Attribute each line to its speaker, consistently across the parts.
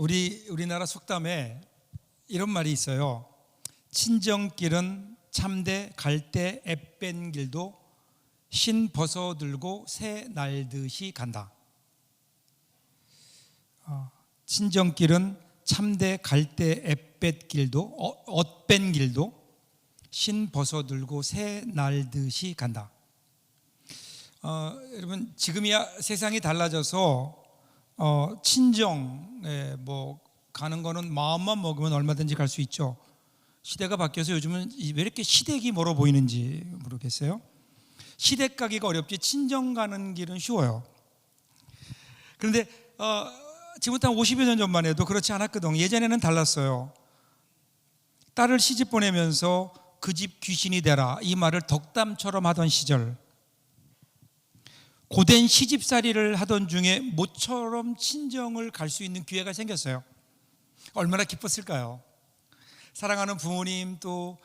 Speaker 1: 우리나라 속담에 이런 말이 있어요. 친정길은 참되 갈대 앱 뺀 길도 신 벗어 들고 새 날듯이 간다. 친정길은 참되 갈대 앱 뺀 길도 엇 뺀 길도 신 벗어 들고 새 날듯이 간다. 여러분, 지금이야 세상이 달라져서 친정에 가는 거는 마음만 먹으면 얼마든지 갈 수 있죠. 시대가 바뀌어서 요즘은 왜 이렇게 시댁이 멀어 보이는지 모르겠어요. 시댁 가기가 어렵지 친정 가는 길은 쉬워요. 그런데 지금부터 한 50여 년 전만 해도 그렇지 않았거든요. 예전에는 달랐어요. 딸을 시집 보내면서 그 집 귀신이 되라, 이 말을 덕담처럼 하던 시절, 고된 시집살이를 하던 중에 모처럼 친정을 갈 수 있는 기회가 생겼어요. 얼마나 기뻤을까요? 사랑하는 부모님, 또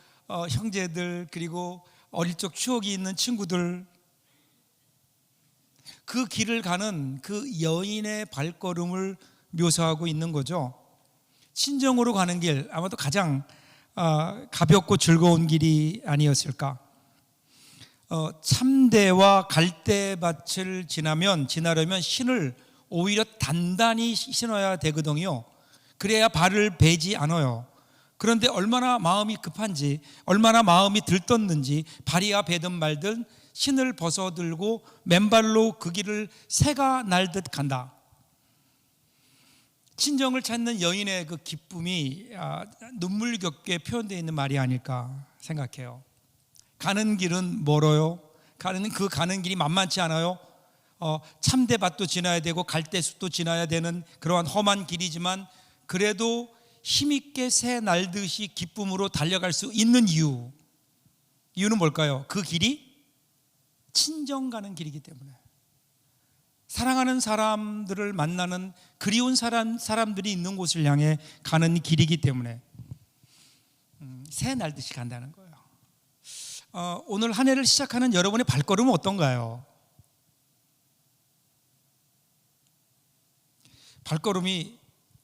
Speaker 1: 형제들, 그리고 어릴 적 추억이 있는 친구들, 그 길을 가는 그 여인의 발걸음을 묘사하고 있는 거죠. 친정으로 가는 길, 아마도 가장 가볍고 즐거운 길이 아니었을까. 참대와 갈대밭을 지나려면 신을 오히려 단단히 신어야 되거든요. 그래야 발을 베지 않아요. 그런데 얼마나 마음이 급한지, 얼마나 마음이 들떴는지 발이야 베든 말든 신을 벗어들고 맨발로 그 길을 새가 날듯 간다. 친정을 찾는 여인의 그 기쁨이 눈물겹게 표현되어 있는 말이 아닐까 생각해요. 가는 길은 멀어요. 가는 길이 만만치 않아요. 참대밭도 지나야 되고 갈대숲도 지나야 되는 그러한 험한 길이지만 그래도 힘있게 새 날듯이 기쁨으로 달려갈 수 있는 이유는 뭘까요? 그 길이 친정 가는 길이기 때문에, 사랑하는 사람들을 만나는, 그리운 사람들이 있는 곳을 향해 가는 길이기 때문에 새 날듯이 간다는 거예요. 오늘 한 해를 시작하는 여러분의 발걸음은 어떤가요? 발걸음이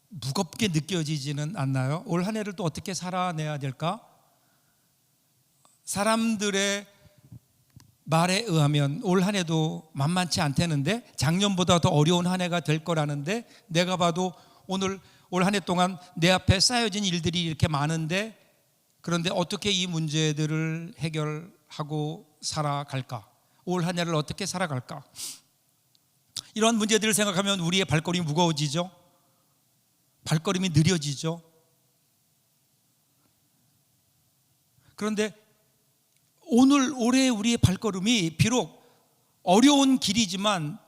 Speaker 1: 무겁게 느껴지지는 않나요? 올 한 해를 또 어떻게 살아내야 될까? 사람들의 말에 의하면 올 한 해도 만만치 않다는데, 작년보다 더 어려운 한 해가 될 거라는데, 내가 봐도 올 한 해 동안 내 앞에 쌓여진 일들이 이렇게 많은데, 그런데 어떻게 이 문제들을 해결하고 살아갈까? 올 한 해를 어떻게 살아갈까? 이러한 문제들을 생각하면 우리의 발걸음이 무거워지죠. 발걸음이 느려지죠. 그런데 올해 우리의 발걸음이 비록 어려운 길이지만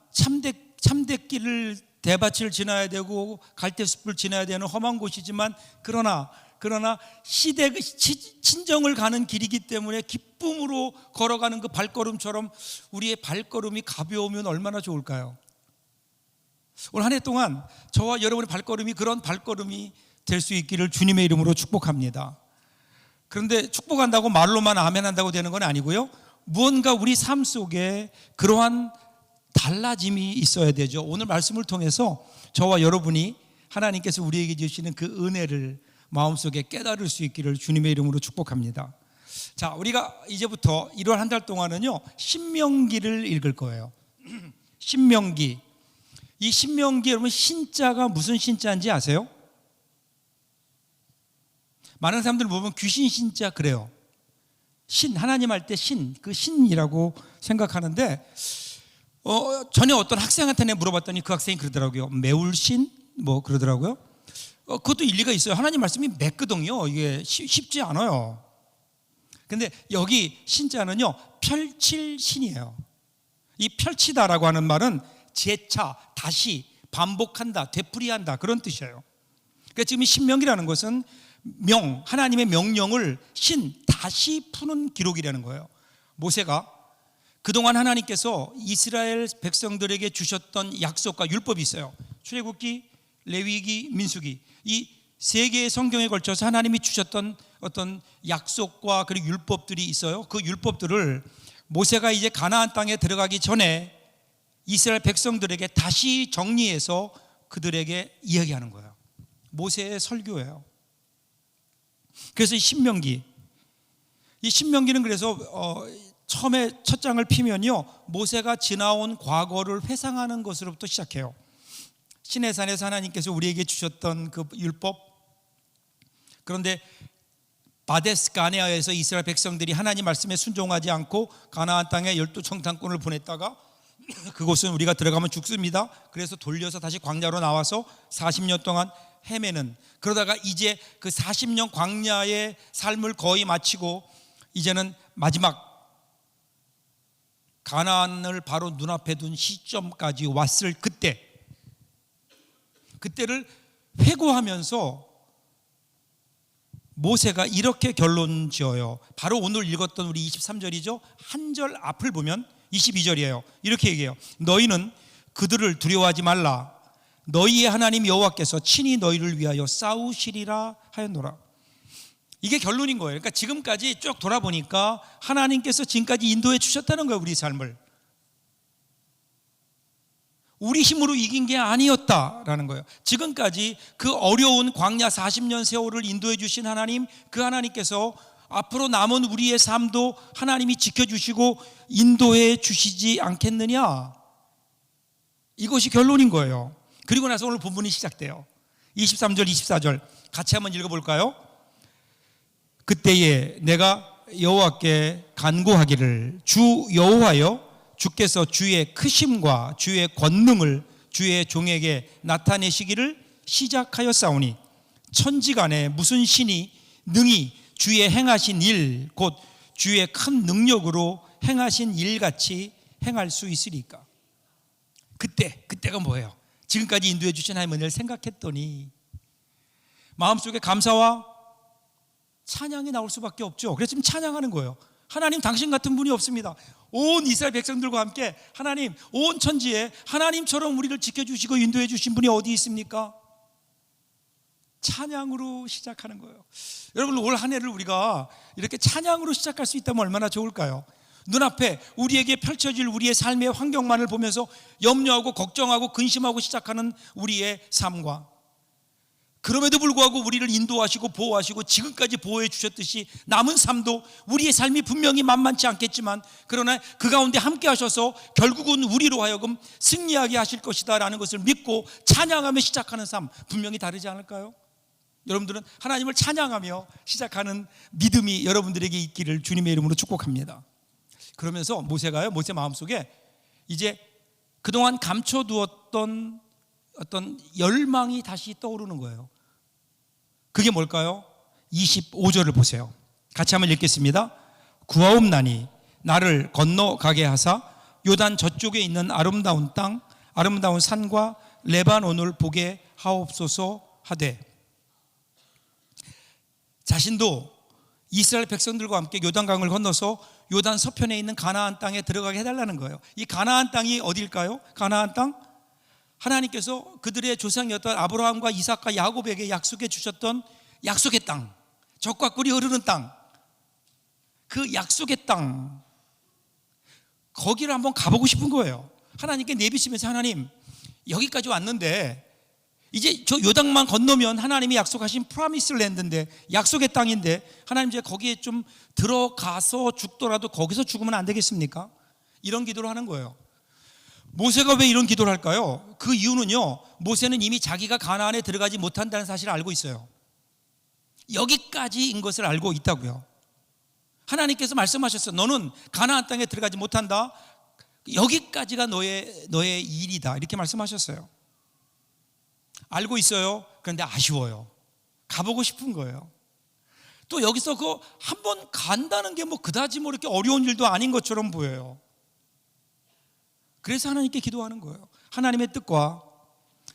Speaker 1: 참대길을, 대밭을 지나야 되고 갈대숲을 지나야 되는 험한 곳이지만 그러나 친정을 가는 길이기 때문에 기쁨으로 걸어가는 그 발걸음처럼 우리의 발걸음이 가벼우면 얼마나 좋을까요? 올 한 해 동안 저와 여러분의 발걸음이 그런 발걸음이 될 수 있기를 주님의 이름으로 축복합니다. 그런데 축복한다고 말로만 아멘한다고 되는 건 아니고요, 무언가 우리 삶 속에 그러한 달라짐이 있어야 되죠. 오늘 말씀을 통해서 저와 여러분이 하나님께서 우리에게 주시는 그 은혜를 마음속에 깨달을 수 있기를 주님의 이름으로 축복합니다. 자, 우리가 이제부터 1월 한 달 동안은요, 신명기를 읽을 거예요. 신명기. 이 신명기, 여러분, 신자가 무슨 신자인지 아세요? 많은 사람들 보면 귀신 신자 그래요. 하나님 할 때 그 신이라고 생각하는데, 전에 어떤 학생한테 물어봤더니 그 학생이 그러더라고요. 매울신? 그러더라고요. 그것도 일리가 있어요. 하나님 말씀이 맵거든요. 이게 쉽지 않아요. 근데 여기 신자는요, 펼칠 신이에요. 이 펼치다라고 하는 말은 재차, 다시, 반복한다, 되풀이한다, 그런 뜻이에요. 그러니까 지금 이 신명기라는 것은 하나님의 명령을 다시 푸는 기록이라는 거예요. 모세가 그동안 하나님께서 이스라엘 백성들에게 주셨던 약속과 율법이 있어요. 출애굽기, 레위기, 민수기, 이 세 개의 성경에 걸쳐서 하나님이 주셨던 어떤 약속과 그리고 율법들이 있어요. 그 율법들을 모세가 이제 가나안 땅에 들어가기 전에 이스라엘 백성들에게 다시 정리해서 그들에게 이야기하는 거예요. 모세의 설교예요. 그래서 이 신명기는 그래서 처음에 첫 장을 피면요, 모세가 지나온 과거를 회상하는 것으로부터 시작해요. 시내산에서 하나님께서 우리에게 주셨던 그 율법, 그런데 바데스 가네아에서 이스라엘 백성들이 하나님 말씀에 순종하지 않고 가나안 땅에 12청탄꾼을 보냈다가 그곳은 우리가 들어가면 죽습니다. 그래서 돌려서 다시 광야로 나와서 40년 동안 헤매는, 그러다가 이제 그 40년 광야의 삶을 거의 마치고 이제는 마지막 가나안을 바로 눈앞에 둔 시점까지 왔을 그때를 회고하면서 모세가 이렇게 결론 지어요. 바로 오늘 읽었던 우리 23절이죠. 한 절 앞을 보면 22절이에요. 이렇게 얘기해요. 너희는 그들을 두려워하지 말라. 너희의 하나님 여호와께서 친히 너희를 위하여 싸우시리라 하였노라. 이게 결론인 거예요. 그러니까 지금까지 쭉 돌아보니까 하나님께서 지금까지 인도해 주셨다는 거예요. 우리 삶을 우리 힘으로 이긴 게 아니었다라는 거예요. 지금까지 그 어려운 광야 40년 세월을 인도해 주신 하나님, 그 하나님께서 앞으로 남은 우리의 삶도 하나님이 지켜주시고 인도해 주시지 않겠느냐, 이것이 결론인 거예요. 그리고 나서 오늘 본문이 시작돼요. 23절 24절 같이 한번 읽어볼까요? 그때에 내가 여호와께 간구하기를 주 여호와여, 주께서 주의 크심과 주의 권능을 주의 종에게 나타내시기를 시작하였사오니 천지간에 무슨 신이 능히 주의 행하신 일, 곧 주의 큰 능력으로 행하신 일같이 행할 수 있으리까. 그때가 뭐예요? 지금까지 인도해 주신 하나님의 은혜를 생각했더니 마음속에 감사와 찬양이 나올 수밖에 없죠. 그래서 지금 찬양하는 거예요. 하나님, 당신 같은 분이 없습니다. 온 이스라엘 백성들과 함께 하나님, 온 천지에 하나님처럼 우리를 지켜주시고 인도해 주신 분이 어디 있습니까? 찬양으로 시작하는 거예요. 여러분, 올 한 해를 우리가 이렇게 찬양으로 시작할 수 있다면 얼마나 좋을까요? 눈앞에 우리에게 펼쳐질 우리의 삶의 환경만을 보면서 염려하고 걱정하고 근심하고 시작하는 우리의 삶과, 그럼에도 불구하고 우리를 인도하시고 보호하시고 지금까지 보호해 주셨듯이 남은 삶도 우리의 삶이 분명히 만만치 않겠지만, 그러나 그 가운데 함께 하셔서 결국은 우리로 하여금 승리하게 하실 것이다 라는 것을 믿고 찬양하며 시작하는 삶, 분명히 다르지 않을까요? 여러분들은 하나님을 찬양하며 시작하는 믿음이 여러분들에게 있기를 주님의 이름으로 축복합니다. 그러면서 모세 마음속에 이제 그동안 감춰두었던 어떤 열망이 다시 떠오르는 거예요. 그게 뭘까요? 25절을 보세요. 같이 한번 읽겠습니다. 구하옵나니 나를 건너가게 하사 요단 저쪽에 있는 아름다운 땅, 아름다운 산과 레바논을 보게 하옵소서 하되, 자신도 이스라엘 백성들과 함께 요단강을 건너서 요단 서편에 있는 가나안 땅에 들어가게 해달라는 거예요. 이 가나안 땅이 어디일까요? 가나안 땅, 하나님께서 그들의 조상이었던 아브라함과 이삭과 야곱에게 약속해 주셨던 약속의 땅, 젖과 꿀이 흐르는 땅, 그 약속의 땅, 거기를 한번 가보고 싶은 거예요. 하나님께 내비치면서, 하나님, 여기까지 왔는데 이제 저 요단만 건너면 하나님이 약속하신 프라미스 랜드인데, 약속의 땅인데, 하나님 이제 거기에 좀 들어가서 죽더라도 거기서 죽으면 안 되겠습니까? 이런 기도를 하는 거예요. 모세가 왜 이런 기도를 할까요? 그 이유는요, 모세는 이미 자기가 가나안에 들어가지 못한다는 사실을 알고 있어요. 여기까지인 것을 알고 있다고요. 하나님께서 말씀하셨어요. 너는 가나안 땅에 들어가지 못한다. 여기까지가 너의 일이다. 이렇게 말씀하셨어요. 알고 있어요. 그런데 아쉬워요. 가보고 싶은 거예요. 또 여기서 그 한 번 간다는 게 뭐 그다지 뭐 이렇게 어려운 일도 아닌 것처럼 보여요. 그래서 하나님께 기도하는 거예요. 하나님의 뜻과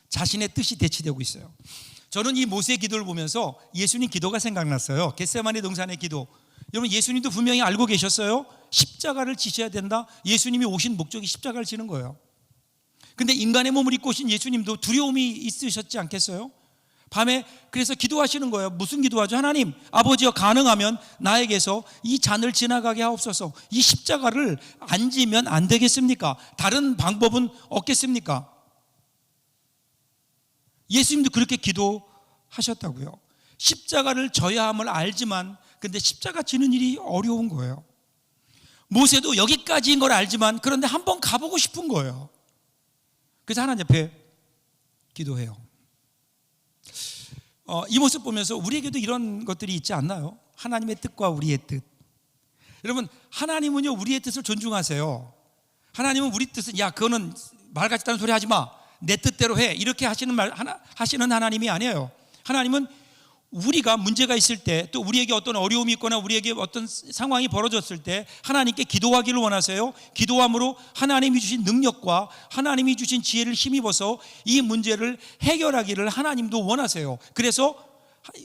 Speaker 1: 자신의 뜻이 대치되고 있어요. 저는 이 모세의 기도를 보면서 예수님 기도가 생각났어요. 겟세마네 동산의 기도. 여러분, 예수님도 분명히 알고 계셨어요. 십자가를 지셔야 된다. 예수님이 오신 목적이 십자가를 지는 거예요. 근데 인간의 몸을 입고 오신 예수님도 두려움이 있으셨지 않겠어요? 밤에 그래서 기도하시는 거예요. 무슨 기도하죠? 하나님, 아버지여, 가능하면 나에게서 이 잔을 지나가게 하옵소서. 이 십자가를 안 지면 안 되겠습니까? 다른 방법은 없겠습니까? 예수님도 그렇게 하셨다고요. 십자가를 져야 함을 알지만 근데 십자가 지는 일이 어려운 거예요. 모세도 여기까지인 걸 알지만 그런데 한번 가보고 싶은 거예요. 그래서 하나님 앞에 기도해요. 이 모습 보면서 우리에게도 이런 것들이 있지 않나요? 하나님의 뜻과 우리의 뜻. 여러분, 하나님은요 우리의 뜻을 존중하세요. 하나님은 우리 뜻은 야 그거는 말 같지도 않은 소리 하지 마, 내 뜻대로 해, 이렇게 하시는 하나님이 아니에요. 하나님은 우리가 문제가 있을 때, 또 우리에게 어떤 어려움이 있거나 우리에게 어떤 상황이 벌어졌을 때 하나님께 기도하기를 원하세요. 기도함으로 하나님이 주신 능력과 하나님이 주신 지혜를 힘입어서 이 문제를 해결하기를 하나님도 원하세요. 그래서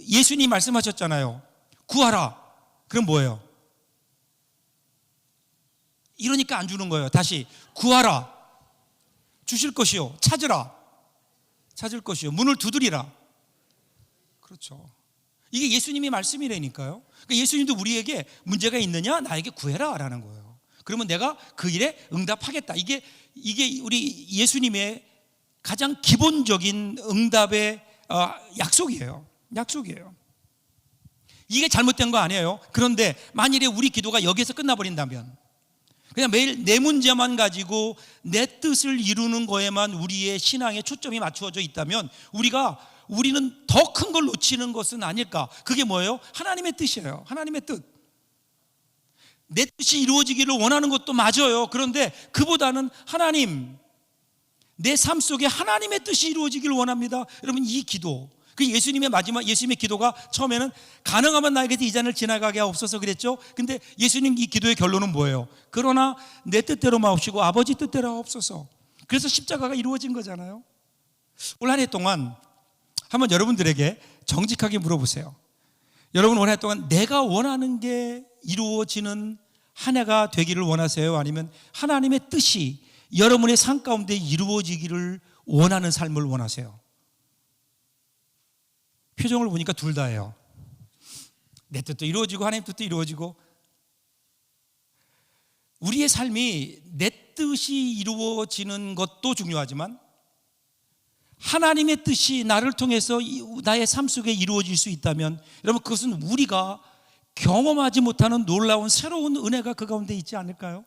Speaker 1: 예수님이 말씀하셨잖아요. 구하라. 그럼 뭐예요? 이러니까 안 주는 거예요. 다시 구하라. 주실 것이요. 찾으라. 찾을 것이요. 문을 두드리라. 그렇죠. 이게 예수님의 말씀이라니까요. 그러니까 예수님도 우리에게 문제가 있느냐? 나에게 구해라 라는 거예요. 그러면 내가 그 일에 응답하겠다. 이게 우리 예수님의 가장 기본적인 응답의 약속이에요. 약속이에요. 이게 잘못된 거 아니에요. 그런데 만일에 우리 기도가 여기에서 끝나버린다면, 그냥 매일 내 문제만 가지고 내 뜻을 이루는 거에만 우리의 신앙의 초점이 맞추어져 있다면 우리는 더 큰 걸 놓치는 것은 아닐까. 그게 뭐예요? 하나님의 뜻이에요. 하나님의 뜻. 내 뜻이 이루어지기를 원하는 것도 맞아요. 그런데 그보다는 하나님, 내 삶 속에 하나님의 뜻이 이루어지기를 원합니다. 여러분, 이 기도, 그 예수님의 기도가 처음에는 가능하면 나에게서 이 잔을 지나가게 하옵소서 그랬죠. 근데 예수님 이 기도의 결론은 뭐예요? 그러나 내 뜻대로 마옵시고 아버지 뜻대로 하옵소서. 그래서 십자가가 이루어진 거잖아요. 올 한 해 동안 한번 여러분들에게 정직하게 물어보세요. 여러분, 올 한 해 동안 내가 원하는 게 이루어지는 한 해가 되기를 원하세요? 아니면 하나님의 뜻이 여러분의 삶 가운데 이루어지기를 원하는 삶을 원하세요? 표정을 보니까 둘 다예요. 내 뜻도 이루어지고 하나님 뜻도 이루어지고. 우리의 삶이 내 뜻이 이루어지는 것도 중요하지만 하나님의 뜻이 나를 통해서 나의 삶 속에 이루어질 수 있다면, 여러분, 그것은 우리가 경험하지 못하는 놀라운 새로운 은혜가 그 가운데 있지 않을까요?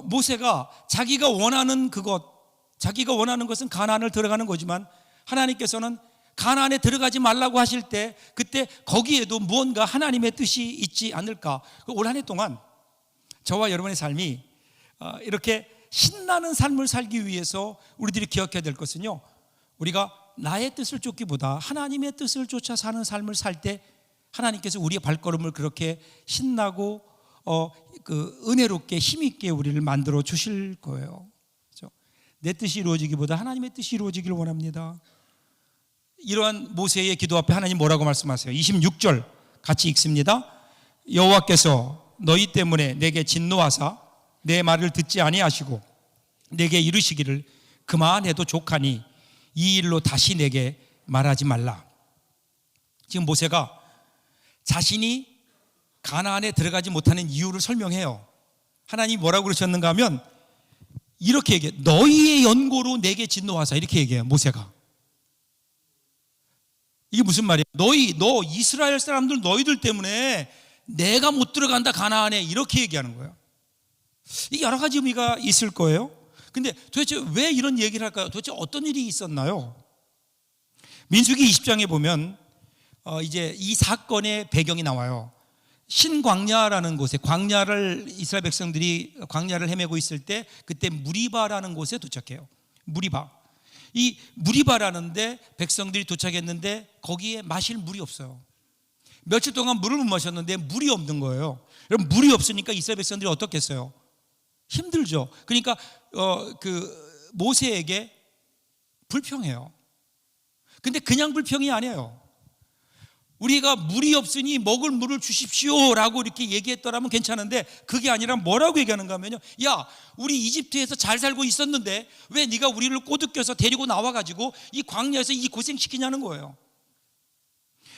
Speaker 1: 모세가 자기가 원하는 것은 가나안을 들어가는 거지만 하나님께서는 가나안에 들어가지 말라고 하실 때 그때 거기에도 무언가 하나님의 뜻이 있지 않을까. 올 한 해 동안 저와 여러분의 삶이 이렇게 신나는 삶을 살기 위해서 우리들이 기억해야 될 것은요, 우리가 나의 뜻을 쫓기보다 하나님의 뜻을 쫓아 사는 삶을 살 때 하나님께서 우리의 발걸음을 그렇게 신나고 은혜롭게 힘있게 우리를 만들어 주실 거예요. 그렇죠? 내 뜻이 이루어지기보다 하나님의 뜻이 이루어지기를 원합니다. 이러한 모세의 기도 앞에 하나님 뭐라고 말씀하세요? 26절 같이 읽습니다. 여호와께서 너희 때문에 내게 진노하사 내 말을 듣지 아니하시고 내게 이르시기를 그만해도 족하니 이 일로 다시 내게 말하지 말라. 지금 모세가 자신이 가나안에 들어가지 못하는 이유를 설명해요. 하나님이 뭐라고 그러셨는가 하면 이렇게 얘기해요. 너희의 연고로 내게 진노하사, 이렇게 얘기해요. 모세가. 이게 무슨 말이에요? 너 이스라엘 사람들 너희들 때문에 내가 못 들어간다 가나안에, 이렇게 얘기하는 거예요. 이게 여러 가지 의미가 있을 거예요. 근데 도대체 왜 이런 얘기를 할까요? 도대체 어떤 일이 있었나요? 민수기 20장에 보면 이제 이 사건의 배경이 나와요. 신광야라는 곳에, 이스라엘 백성들이 광야를 헤매고 있을 때 그때 무리바라는 곳에 도착해요. 이 무리바라는 데 백성들이 도착했는데 거기에 마실 물이 없어요. 며칠 동안 물을 못 마셨는데 물이 없는 거예요. 여러분, 물이 없으니까 이스라엘 백성들이 어떻겠어요? 힘들죠. 그러니까 모세에게 불평해요. 근데 그냥 불평이 아니에요. 우리가 물이 없으니 먹을 물을 주십시오라고 이렇게 얘기했더라면 괜찮은데 그게 아니라 뭐라고 얘기하는가 하면요, 야, 우리 이집트에서 잘 살고 있었는데 왜 네가 우리를 꼬드겨서 데리고 나와가지고 이 광야에서 이 고생시키냐는 거예요.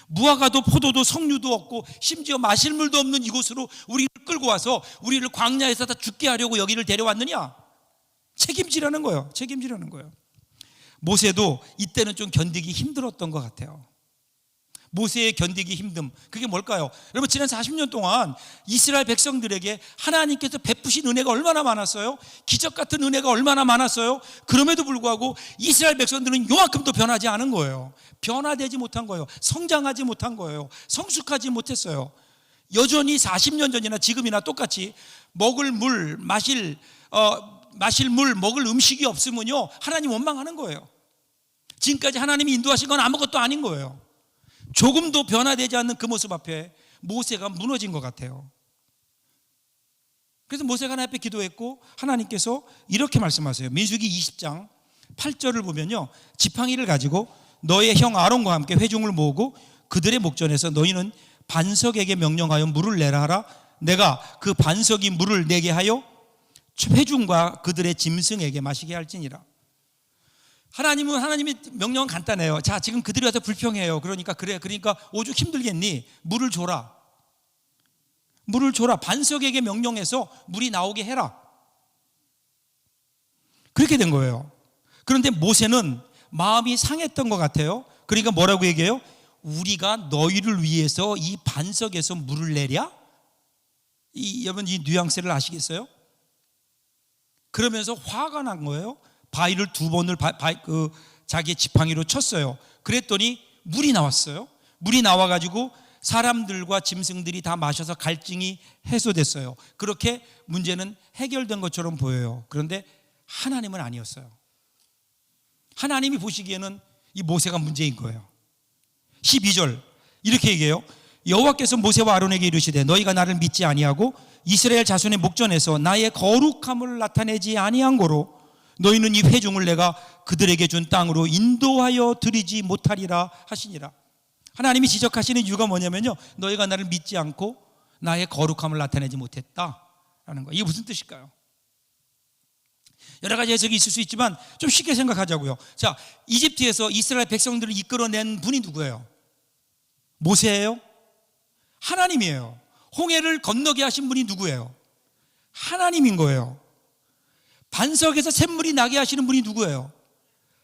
Speaker 1: 무화과도 포도도 석류도 없고 심지어 마실 물도 없는 이곳으로 우리를 끌고 와서 우리를 광야에서 다 죽게 하려고 여기를 데려왔느냐? 책임지라는 거예요. 책임지라는 거예요. 모세도 이때는 좀 견디기 힘들었던 것 같아요. 모세의 견디기 힘듦, 그게 뭘까요? 여러분, 지난 40년 동안 이스라엘 백성들에게 하나님께서 베푸신 은혜가 얼마나 많았어요? 기적 같은 은혜가 얼마나 많았어요? 그럼에도 불구하고 이스라엘 백성들은 요만큼도 변하지 않은 거예요. 변화되지 못한 거예요. 성장하지 못한 거예요. 성숙하지 못했어요. 여전히 40년 전이나 지금이나 똑같이 먹을 물, 마실 물, 먹을 음식이 없으면요, 하나님 원망하는 거예요. 지금까지 하나님이 인도하신 건 아무것도 아닌 거예요. 조금도 변화되지 않는 그 모습 앞에 모세가 무너진 것 같아요. 그래서 모세가 하나님 앞에 기도했고, 하나님께서 이렇게 말씀하세요. 민수기 20장 8절을 보면요, 지팡이를 가지고 너의 형 아론과 함께 회중을 모으고 그들의 목전에서 너희는 반석에게 명령하여 물을 내라 하라. 내가 그 반석이 물을 내게 하여 회중과 그들의 짐승에게 마시게 할지니라. 하나님의 명령은 간단해요. 자, 지금 그들이 와서 불평해요. 그러니까 오죽 힘들겠니? 물을 줘라. 물을 줘라. 반석에게 명령해서 물이 나오게 해라. 그렇게 된 거예요. 그런데 모세는 마음이 상했던 것 같아요. 그러니까 뭐라고 얘기해요? 우리가 너희를 위해서 이 반석에서 물을 내랴? 여러분, 이 뉘앙스를 아시겠어요? 그러면서 화가 난 거예요. 바위를 2번을 자기의 지팡이로 쳤어요. 그랬더니 물이 나왔어요. 물이 나와가지고 사람들과 짐승들이 다 마셔서 갈증이 해소됐어요. 그렇게 문제는 해결된 것처럼 보여요. 그런데 하나님은 아니었어요. 하나님이 보시기에는 이 모세가 문제인 거예요. 12절 이렇게 얘기해요. 여호와께서 모세와 아론에게 이르시되 너희가 나를 믿지 아니하고 이스라엘 자손의 목전에서 나의 거룩함을 나타내지 아니한 고로 너희는 이 회중을 내가 그들에게 준 땅으로 인도하여 드리지 못하리라 하시니라. 하나님이 지적하시는 이유가 뭐냐면요, 너희가 나를 믿지 않고 나의 거룩함을 나타내지 못했다라는 거예요. 이게 무슨 뜻일까요? 여러 가지 해석이 있을 수 있지만 좀 쉽게 생각하자고요. 자, 이집트에서 이스라엘 백성들을 이끌어낸 분이 누구예요? 모세예요? 하나님이에요. 홍해를 건너게 하신 분이 누구예요? 하나님인 거예요. 반석에서 샘물이 나게 하시는 분이 누구예요?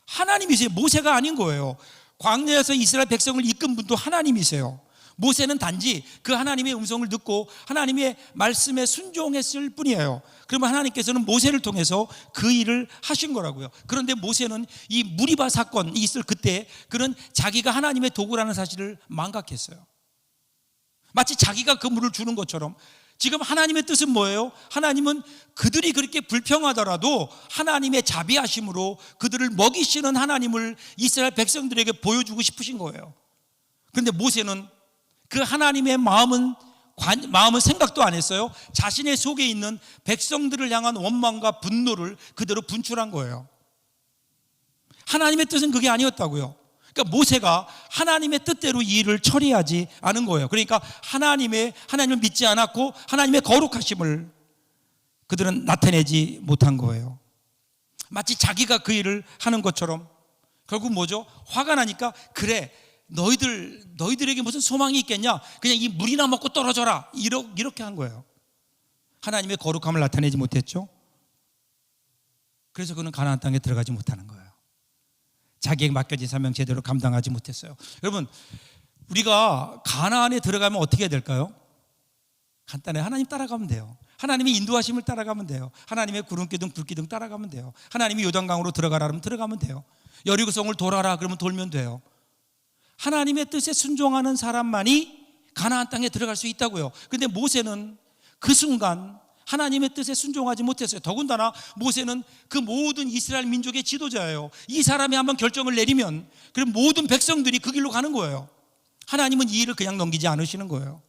Speaker 1: 하나님이세요. 모세가 아닌 거예요. 광야에서 이스라엘 백성을 이끈 분도 하나님이세요. 모세는 단지 그 하나님의 음성을 듣고 하나님의 말씀에 순종했을 뿐이에요. 그러면 하나님께서는 모세를 통해서 그 일을 하신 거라고요. 그런데 모세는 이 무리바 사건이 있을 그때 그는 자기가 하나님의 도구라는 사실을 망각했어요. 마치 자기가 그 물을 주는 것처럼. 지금 하나님의 뜻은 뭐예요? 하나님은 그들이 그렇게 불평하더라도 하나님의 자비하심으로 그들을 먹이시는 하나님을 이스라엘 백성들에게 보여주고 싶으신 거예요. 그런데 모세는 그 하나님의 마음은 생각도 안 했어요. 자신의 속에 있는 백성들을 향한 원망과 분노를 그대로 분출한 거예요. 하나님의 뜻은 그게 아니었다고요. 그러니까 모세가 하나님의 뜻대로 이 일을 처리하지 않은 거예요. 그러니까 하나님을 믿지 않았고 하나님의 거룩하심을 그들은 나타내지 못한 거예요. 마치 자기가 그 일을 하는 것처럼. 결국 뭐죠? 화가 나니까 그래, 너희들에게 무슨 소망이 있겠냐? 그냥 이 물이나 먹고 떨어져라. 이렇게 한 거예요. 하나님의 거룩함을 나타내지 못했죠. 그래서 그는 가나안 땅에 들어가지 못하는 거예요. 자기에게 맡겨진 사명 제대로 감당하지 못했어요. 여러분, 우리가 가나안에 들어가면 어떻게 해야 될까요? 간단해요. 하나님 따라가면 돼요. 하나님의 인도하심을 따라가면 돼요. 하나님의 구름기둥 불기둥 따라가면 돼요. 하나님이 요단강으로 들어가라 그러면 들어가면 돼요. 여리고성을 돌아라 그러면 돌면 돼요. 하나님의 뜻에 순종하는 사람만이 가나안 땅에 들어갈 수 있다고요. 그런데 모세는 그 순간 하나님의 뜻에 순종하지 못했어요. 더군다나 모세는 그 모든 이스라엘 민족의 지도자예요. 이 사람이 한번 결정을 내리면 그럼 모든 백성들이 그 길로 가는 거예요. 하나님은 이 일을 그냥 넘기지 않으시는 거예요.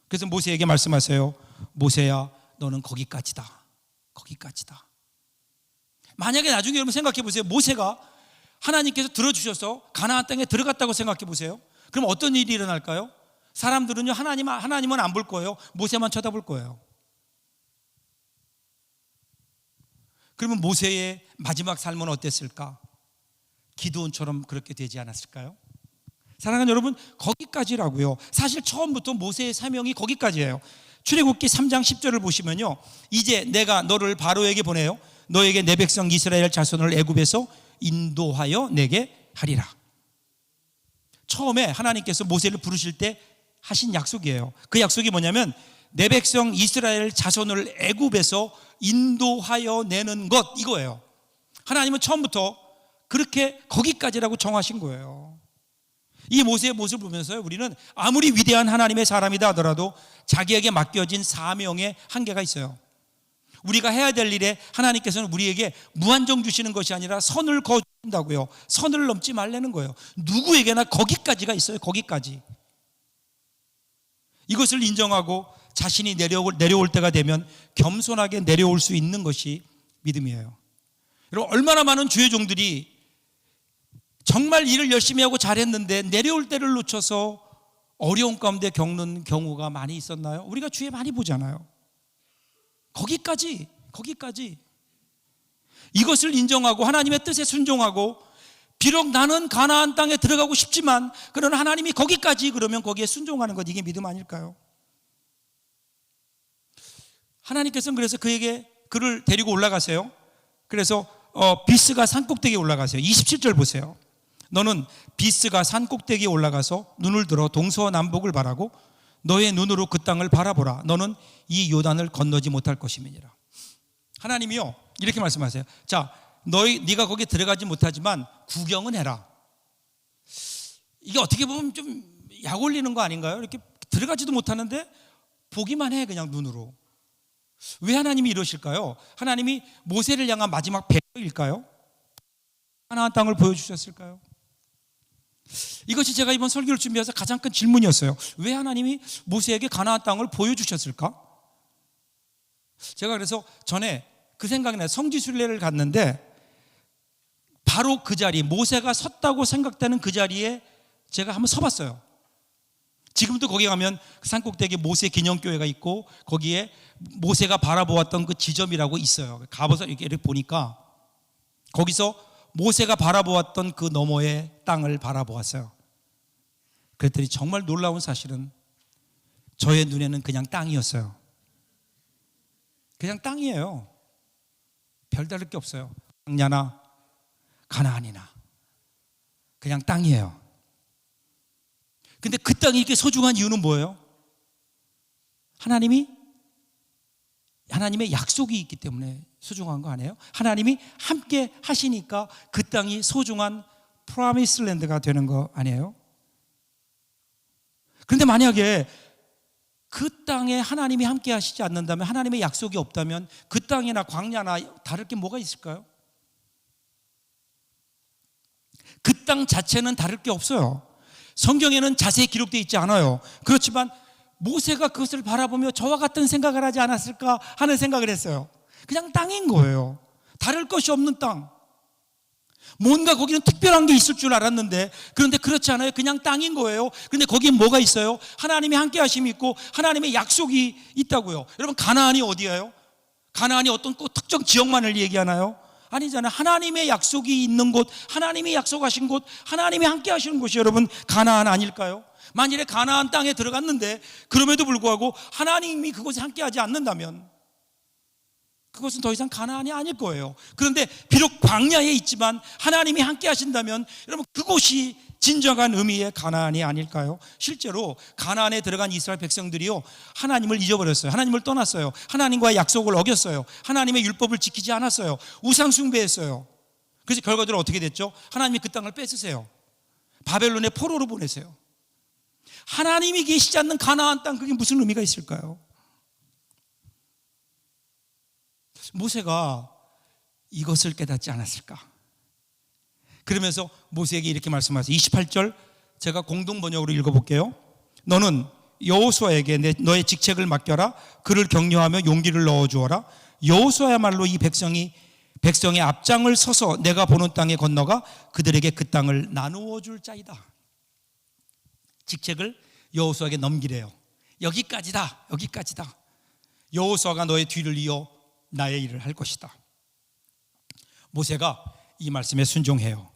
Speaker 1: 그래서 모세에게 말씀하세요. 모세야, 너는 거기까지다. 거기까지다. 만약에 나중에 여러분 생각해 보세요. 모세가 하나님께서 들어주셔서 가나안 땅에 들어갔다고 생각해 보세요. 그럼 어떤 일이 일어날까요? 사람들은요, 하나님은 안 볼 거예요. 모세만 쳐다볼 거예요. 그러면 모세의 마지막 삶은 어땠을까? 기드온처럼 그렇게 되지 않았을까요? 사랑하는 여러분, 거기까지라고요. 사실 처음부터 모세의 사명이 거기까지예요. 출애굽기 3장 10절을 보시면요, 이제 내가 너를 바로에게 보내요. 너에게 내 백성 이스라엘 자손을 애굽에서 인도하여 내게 하리라. 처음에 하나님께서 모세를 부르실 때 하신 약속이에요. 그 약속이 뭐냐면 내 백성 이스라엘 자손을 애굽에서 인도하여 내는 것, 이거예요. 하나님은 처음부터 그렇게 거기까지라고 정하신 거예요. 이 모세의 모습을 보면서 우리는 아무리 위대한 하나님의 사람이다 하더라도 자기에게 맡겨진 사명에 한계가 있어요. 우리가 해야 될 일에 하나님께서는 우리에게 무한정 주시는 것이 아니라 선을 그어준다고요. 선을 넘지 말라는 거예요. 누구에게나 거기까지가 있어요. 거기까지. 이것을 인정하고 자신이 내려올 때가 되면 겸손하게 내려올 수 있는 것이 믿음이에요. 여러분, 얼마나 많은 주의 종들이 정말 일을 열심히 하고 잘했는데 내려올 때를 놓쳐서 어려운 가운데 겪는 경우가 많이 있었나요? 우리가 주위에 많이 보잖아요. 거기까지. 이것을 인정하고 하나님의 뜻에 순종하고, 비록 나는 가나안 땅에 들어가고 싶지만 그러나 하나님이 거기까지, 그러면 거기에 순종하는 것, 이게 믿음 아닐까요? 하나님께서는 그래서 그를 데리고 올라가세요. 그래서 비스가 산꼭대기에 올라가세요. 27절 보세요. 너는 비스가 산꼭대기에 올라가서 눈을 들어 동서남북을 바라고 너의 눈으로 그 땅을 바라보라. 너는 이 요단을 건너지 못할 것임이니라. 하나님이요, 이렇게 말씀하세요. 자, 네가 거기 들어가지 못하지만 구경은 해라. 이게 어떻게 보면 좀 약 올리는 거 아닌가요? 이렇게 들어가지도 못하는데 보기만 해, 그냥 눈으로. 왜 하나님이 이러실까요? 하나님이 모세를 향한 마지막 배려일까요? 가나안 땅을 보여주셨을까요? 이것이 제가 이번 설교를 준비해서 가장 큰 질문이었어요. 왜 하나님이 모세에게 가나안 땅을 보여주셨을까? 제가 그래서 전에 그 생각이 나요. 성지순례를 갔는데 바로 그 자리, 모세가 섰다고 생각되는 그 자리에 제가 한번 서봤어요. 지금도 거기 가면 산꼭대기에 모세 기념교회가 있고 거기에 모세가 바라보았던 그 지점이라고 있어요. 가봐서 이렇게 보니까 거기서 모세가 바라보았던 그 너머의 땅을 바라보았어요. 그랬더니 정말 놀라운 사실은 저의 눈에는 그냥 땅이었어요. 그냥 땅이에요. 별다를 게 없어요. 광야나 가나안이나 그냥 땅이에요. 근데 그 땅이 이렇게 소중한 이유는 뭐예요? 하나님의 약속이 있기 때문에 소중한 거 아니에요? 하나님이 함께 하시니까 그 땅이 소중한 프로미스 랜드가 되는 거 아니에요? 그런데 만약에 그 땅에 하나님이 함께 하시지 않는다면, 하나님의 약속이 없다면 그 땅이나 광야나 다를 게 뭐가 있을까요? 그 땅 자체는 다를 게 없어요. 성경에는 자세히 기록되어 있지 않아요. 그렇지만 모세가 그것을 바라보며 저와 같은 생각을 하지 않았을까 하는 생각을 했어요. 그냥 땅인 거예요. 다를 것이 없는 땅. 뭔가 거기는 특별한 게 있을 줄 알았는데, 그런데 그렇지 않아요. 그냥 땅인 거예요. 그런데 거기에 뭐가 있어요? 하나님이 함께 하심이 있고 하나님의 약속이 있다고요. 여러분, 가나안이 어디예요? 가나안이 어떤 꼭 특정 지역만을 얘기하나요? 아니잖아요. 하나님의 약속이 있는 곳, 하나님이 약속하신 곳, 하나님이 함께 하시는 곳이 여러분 가나안 아닐까요? 만일에 가나안 땅에 들어갔는데 그럼에도 불구하고 하나님이 그곳에 함께 하지 않는다면 그것은 더 이상 가나안이 아닐 거예요. 그런데 비록 광야에 있지만 하나님이 함께 하신다면 여러분 그곳이 진정한 의미의 가나안이 아닐까요? 실제로 가나안에 들어간 이스라엘 백성들이요, 하나님을 잊어버렸어요. 하나님을 떠났어요. 하나님과의 약속을 어겼어요. 하나님의 율법을 지키지 않았어요. 우상 숭배했어요. 그래서 결과적으로 어떻게 됐죠? 하나님이 그 땅을 뺏으세요. 바벨론의 포로로 보내세요. 하나님이 계시지 않는 가나안 땅, 그게 무슨 의미가 있을까요? 모세가 이것을 깨닫지 않았을까? 그러면서 모세에게 이렇게 말씀하세요. 28절 제가 공동 번역으로 읽어볼게요. 너는 여호수아에게 너의 직책을 맡겨라. 그를 격려하며 용기를 넣어주어라. 여호수아야말로 이 백성의 앞장을 서서 내가 보는 땅에 건너가 그들에게 그 땅을 나누어 줄 자이다. 직책을 여호수아에게 넘기래요. 여기까지다. 여호수아가 너의 뒤를 이어 나의 일을 할 것이다. 모세가 이 말씀에 순종해요.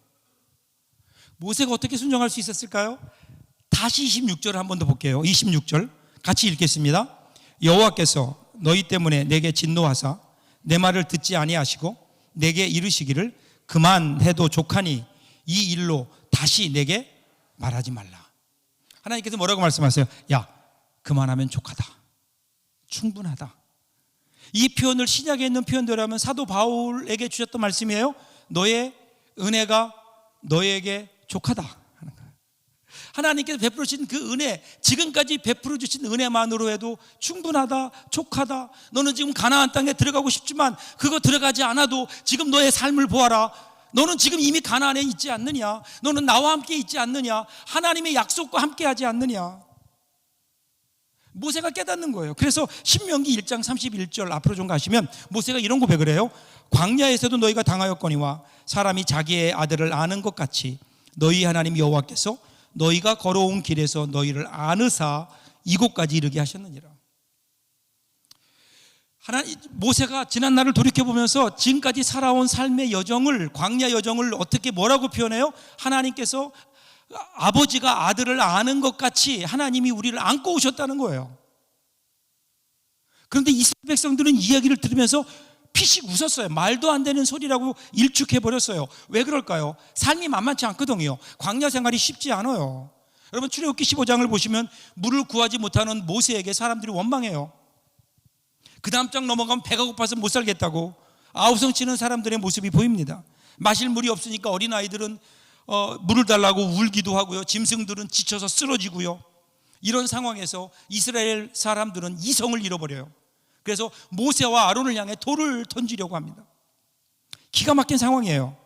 Speaker 1: 모세가 어떻게 순종할 수 있었을까요? 다시 26절을 한 번 더 볼게요. 26절 같이 읽겠습니다. 여호와께서 너희 때문에 내게 진노하사 내 말을 듣지 아니하시고 내게 이르시기를 그만해도 족하니 이 일로 다시 내게 말하지 말라. 하나님께서 뭐라고 말씀하세요? 야, 그만하면 족하다, 충분하다. 이 표현을 신약에 있는 표현대로 하면 사도 바울에게 주셨던 말씀이에요. 너의 은혜가 너에게 족하다 하는 거예요. 하나님께서 베풀어 주신 그 은혜, 지금까지 베풀어 주신 은혜만으로 해도 충분하다, 족하다. 너는 지금 가나안 땅에 들어가고 싶지만 그거 들어가지 않아도 지금 너의 삶을 보아라. 너는 지금 이미 가나안에 있지 않느냐? 너는 나와 함께 있지 않느냐? 하나님의 약속과 함께 하지 않느냐? 모세가 깨닫는 거예요. 그래서 신명기 1장 31절 앞으로 좀 가시면 모세가 이런 고백을 해요. 광야에서도 너희가 당하였거니와 사람이 자기의 아들을 아는 것 같이 너희 하나님 여호와께서 너희가 걸어온 길에서 너희를 안으사 이곳까지 이르게 하셨느니라. 모세가 지난 날을 돌이켜보면서 지금까지 살아온 삶의 여정을, 광야 여정을 어떻게 뭐라고 표현해요? 하나님께서 아버지가 아들을 아는 것 같이 하나님이 우리를 안고 오셨다는 거예요. 그런데 이스라엘 백성들은 이 이야기를 들으면서 피식 웃었어요. 말도 안 되는 소리라고 일축해버렸어요. 왜 그럴까요? 삶이 만만치 않거든요. 광야 생활이 쉽지 않아요. 여러분 출애굽기 15장을 보시면 물을 구하지 못하는 모세에게 사람들이 원망해요. 그 다음 장 넘어가면 배가 고파서 못 살겠다고 아우성 치는 사람들의 모습이 보입니다. 마실 물이 없으니까 어린아이들은 물을 달라고 울기도 하고요. 짐승들은 지쳐서 쓰러지고요. 이런 상황에서 이스라엘 사람들은 이성을 잃어버려요. 그래서 모세와 아론을 향해 돌을 던지려고 합니다. 기가 막힌 상황이에요.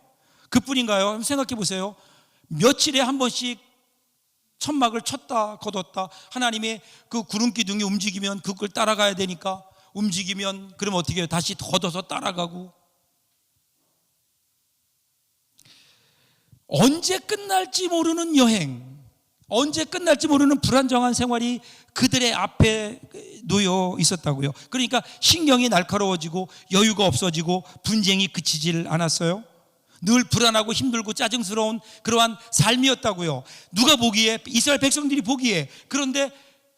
Speaker 1: 그뿐인가요? 생각해 보세요. 며칠에 한 번씩 천막을 쳤다 걷었다. 하나님의 그 구름 기둥이 움직이면 그걸 따라가야 되니까 움직이면 그럼 어떻게 해요? 다시 걷어서 따라가고. 언제 끝날지 모르는 여행, 언제 끝날지 모르는 불안정한 생활이 그들의 앞에 놓여 있었다고요. 그러니까 신경이 날카로워지고 여유가 없어지고 분쟁이 그치질 않았어요. 늘 불안하고 힘들고 짜증스러운 그러한 삶이었다고요. 누가 보기에, 이스라엘 백성들이 보기에. 그런데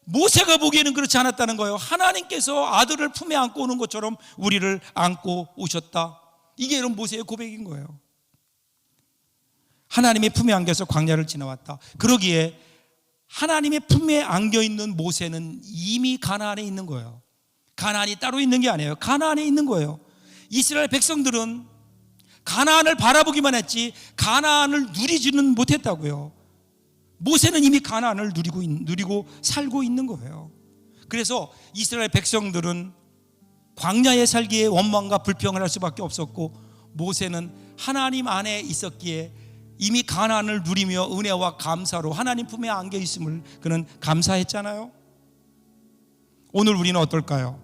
Speaker 1: 모세가 보기에는 그렇지 않았다는 거예요. 하나님께서 아들을 품에 안고 오는 것처럼 우리를 안고 오셨다. 이게 이런 모세의 고백인 거예요. 하나님의 품에 안겨서 광야를 지나왔다. 그러기에 하나님의 품에 안겨 있는 모세는 이미 가나안에 있는 거예요. 가나안이 따로 있는 게 아니에요. 가나안에 있는 거예요. 이스라엘 백성들은 가나안을 바라보기만 했지 가나안을 누리지는 못했다고요. 모세는 이미 가나안을 누리고 살고 있는 거예요. 그래서 이스라엘 백성들은 광야에 살기에 원망과 불평을 할 수밖에 없었고, 모세는 하나님 안에 있었기에 이미 가나안을 누리며 은혜와 감사로 하나님 품에 안겨 있음을 그는 감사했잖아요. 오늘 우리는 어떨까요?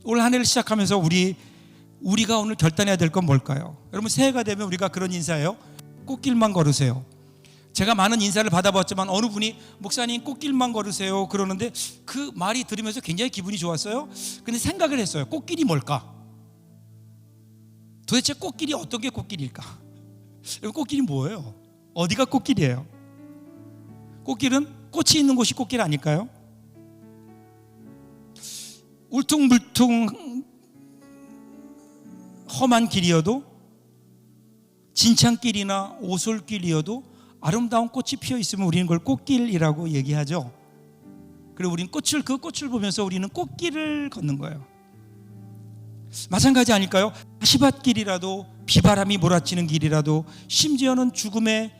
Speaker 1: 올 한 해를 시작하면서 우리가 오늘 결단해야 될 건 뭘까요? 여러분, 새해가 되면 우리가 그런 인사예요. 꽃길만 걸으세요. 제가 많은 인사를 받아봤지만 어느 분이 목사님 꽃길만 걸으세요 그러는데 그 말이 들으면서 굉장히 기분이 좋았어요. 근데 생각을 했어요. 꽃길이 뭘까? 도대체 꽃길이 어떤 게 꽃길일까? 꽃길이 뭐예요? 어디가 꽃길이에요? 꽃길은 꽃이 있는 곳이 꽃길 아닐까요? 울퉁불퉁 험한 길이어도, 진창길이나 오솔길이어도 아름다운 꽃이 피어 있으면 우리는 그걸 꽃길이라고 얘기하죠. 그리고 우리는 그 꽃을 보면서 우리는 꽃길을 걷는 거예요. 마찬가지 아닐까요? 가시밭길이라도, 비바람이 몰아치는 길이라도, 심지어는 죽음의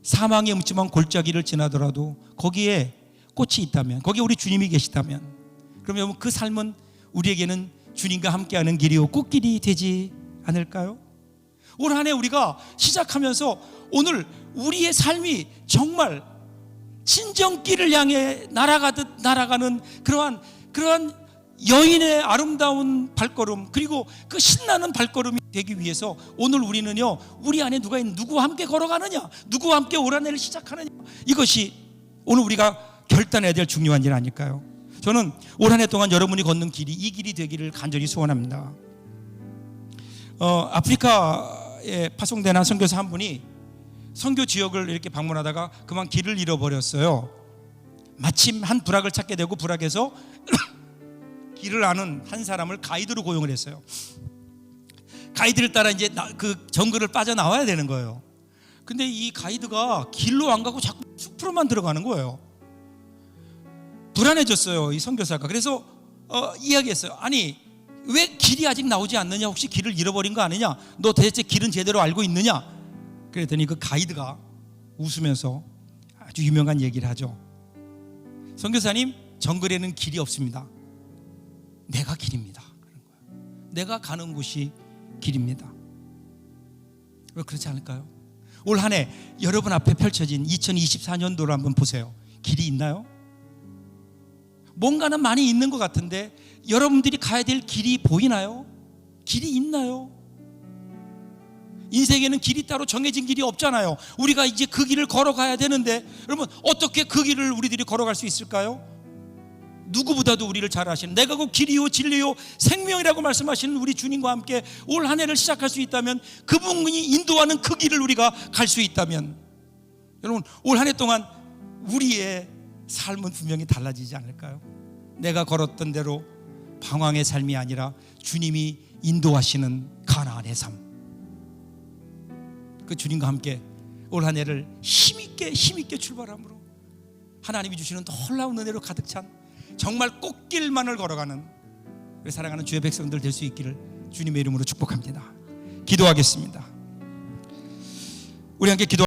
Speaker 1: 사망의 음침한 골짜기를 지나더라도 거기에 꽃이 있다면, 거기에 우리 주님이 계시다면, 그러면 그 삶은 우리에게는 주님과 함께하는 길이요 꽃길이 되지 않을까요? 올 한 해 우리가 시작하면서 오늘 우리의 삶이 정말 진정길을 향해 날아가는 그러한 여인의 아름다운 발걸음, 그리고 그 신나는 발걸음이 되기 위해서 오늘 우리는요, 우리 안에 누구와 함께 걸어가느냐, 누구와 함께 올 한 해를 시작하느냐, 이것이 오늘 우리가 결단해야 될 중요한 일 아닐까요? 저는 올 한 해 동안 여러분이 걷는 길이 이 길이 되기를 간절히 소원합니다. 아프리카에 파송된 한 선교사 한 분이 선교 지역을 이렇게 방문하다가 그만 길을 잃어버렸어요. 마침 한 부락을 찾게 되고 부락에서 길을 아는 한 사람을 가이드로 고용을 했어요. 가이드를 따라 이제 그 정글을 빠져나와야 되는 거예요. 근데 이 가이드가 길로 안 가고 자꾸 숲으로만 들어가는 거예요. 불안해졌어요, 이 선교사가. 그래서 이야기했어요. 아니, 왜 길이 아직 나오지 않느냐? 혹시 길을 잃어버린 거 아니냐? 너 대체 길은 제대로 알고 있느냐? 그랬더니 그 가이드가 웃으면서 아주 유명한 얘기를 하죠. 선교사님, 정글에는 길이 없습니다. 내가 길입니다. 내가 가는 곳이 길입니다. 왜 그렇지 않을까요? 올 한 해 여러분 앞에 펼쳐진 2024년도를 한번 보세요. 길이 있나요? 뭔가는 많이 있는 것 같은데 여러분들이 가야 될 길이 보이나요? 길이 있나요? 인생에는 길이 따로 정해진 길이 없잖아요. 우리가 이제 그 길을 걸어가야 되는데, 여러분 어떻게 그 길을 우리들이 걸어갈 수 있을까요? 누구보다도 우리를 잘 아시는, 내가 그 길이요 진리요 생명이라고 말씀하시는 우리 주님과 함께 올 한 해를 시작할 수 있다면, 그분이 인도하는 그 길을 우리가 갈 수 있다면, 여러분 올 한 해 동안 우리의 삶은 분명히 달라지지 않을까요? 내가 걸었던 대로 방황의 삶이 아니라 주님이 인도하시는 가나안의 삶, 그 주님과 함께 올 한 해를 힘있게 출발함으로 하나님이 주시는 놀라운 은혜로 가득 찬 정말 꽃길만을 걸어가는 우리 사랑하는 주의 백성들 될 수 있기를 주님의 이름으로 축복합니다. 기도하겠습니다. 우리 함께 기도